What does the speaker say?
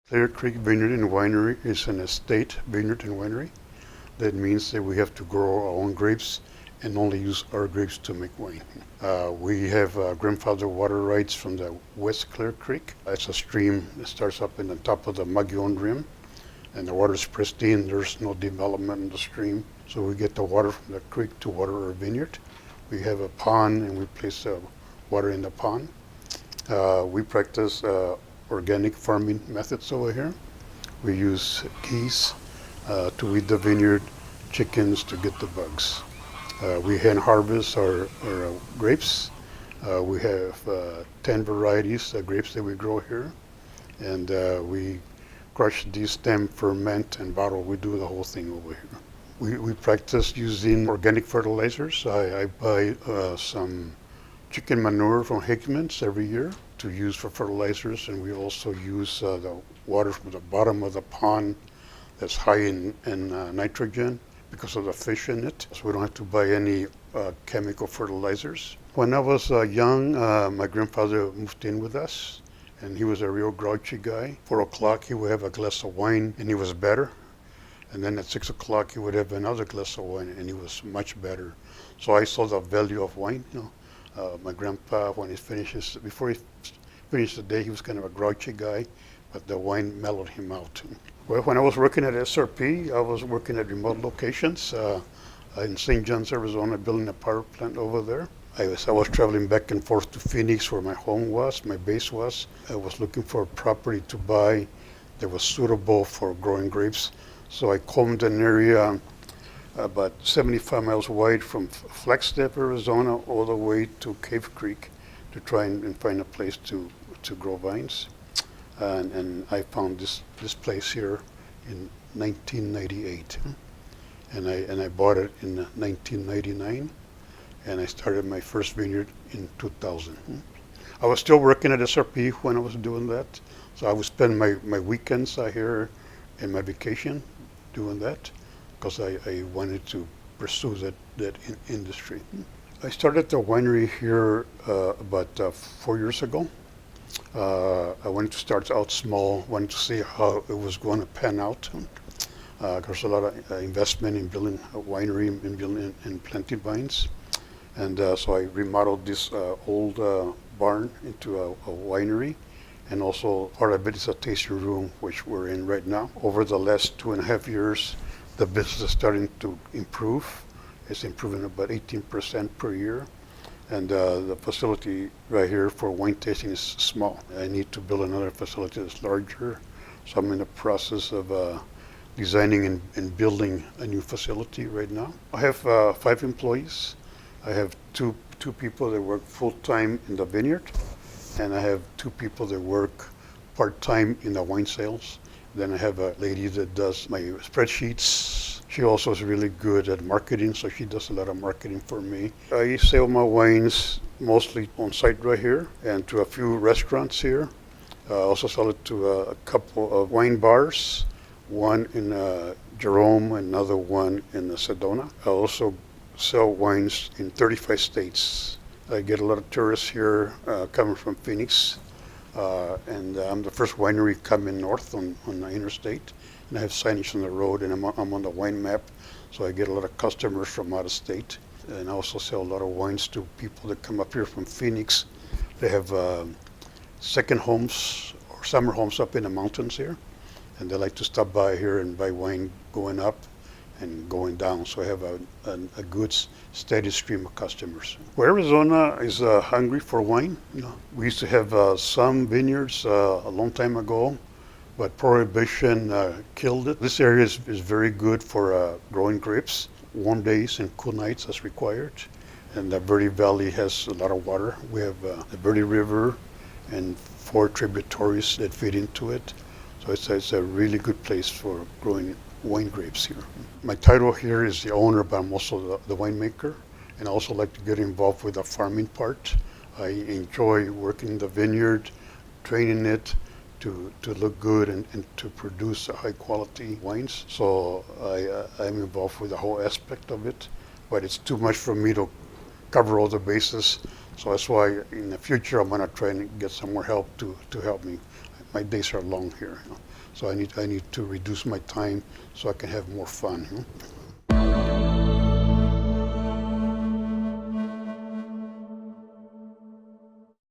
Clear Creek Vineyard and Winery is an estate vineyard and winery. That means that we have to grow our own grapes and only use our grapes to make wine. We have grandfather water rights from the West Clear Creek. It's a stream that starts up in the top of the Maguion Rim, and the water is pristine. There's no development in the stream, so we get the water from the creek to water our vineyard. We have a pond, and we place the water in the pond. We practice organic farming methods over here. We use geese to weed the vineyard, chickens to get the bugs. We hand harvest our grapes. We have 10 varieties of grapes that we grow here, and we crush, destem, ferment, and bottle. We do the whole thing over here. We practice using organic fertilizers. I buy some chicken manure from Hickman's every year to use for fertilizers, and we also use the water from the bottom of the pond that's high in nitrogen because of the fish in it, so we don't have to buy any chemical fertilizers. When I was young, my grandfather moved in with us, and he was a real grouchy guy. 4 o'clock, he would have a glass of wine, and he was better. And then at 6 o'clock, he would have another glass of wine, and he was much better. So I saw the value of wine. My grandpa, when he finishes, before he finished the day, he was kind of a grouchy guy, but the wine mellowed him out. Well, when I was working at SRP, I was working at remote locations in St. John's, Arizona, building a power plant over there. I was traveling back and forth to Phoenix, where my home was, my base was. I was looking for a property to buy that was suitable for growing grapes. So I combed an area about 75 miles wide from Flagstaff, Arizona, all the way to Cave Creek to try and find a place to grow vines. And I found this place here in 1998, and I bought it in 1999, and I started my first vineyard in 2000. I was still working at SRP when I was doing that, so I would spend my weekends here and my vacation doing that because I wanted to pursue that industry. I started the winery here about 4 years ago. I wanted to start out small, wanted to see how it was going to pan out. There's a lot of investment in building a winery and planting vines. And so I remodeled this old barn into a winery. And also part of it is a tasting room, which we're in right now. Over the last 2.5 years, the business is starting to improve. It's improving about 18% per year. And the facility right here for wine tasting is small. I need to build another facility that's larger. So I'm in the process of designing and building a new facility right now. I have 5 employees. I have two people that work full-time in the vineyard, and I have 2 people that work part-time in the wine sales. Then I have a lady that does my spreadsheets. She also is really good at marketing, so she does a lot of marketing for me. I sell my wines mostly on site right here and to a few restaurants here. I also sell it to a couple of wine bars, one in Jerome, another one in Sedona. I also sell wines in 35 states. I get a lot of tourists here coming from Phoenix, and I'm the first winery coming north on the interstate. And I have signage on the road, and I'm on the wine map, so I get a lot of customers from out of state. And I also sell a lot of wines to people that come up here from Phoenix. They have second homes or summer homes up in the mountains here, and they like to stop by here and buy wine going up and going down. So I have a good steady stream of customers. Well, Arizona is hungry for wine. We used to have some vineyards a long time ago, but prohibition killed it. This area is very good for growing grapes. Warm days and cool nights as required. And the Verde Valley has a lot of water. We have the Verde River and 4 tributaries that feed into it. So it's a really good place for growing wine grapes here. My title here is the owner, but I'm also the winemaker. And I also like to get involved with the farming part. I enjoy working in the vineyard, training it, to look good and to produce high quality wines. So I'm involved with the whole aspect of it, but it's too much for me to cover all the bases. So that's why in the future I'm gonna try and get some more help to help me. my days are long here. So I need to reduce my time so I can have more fun.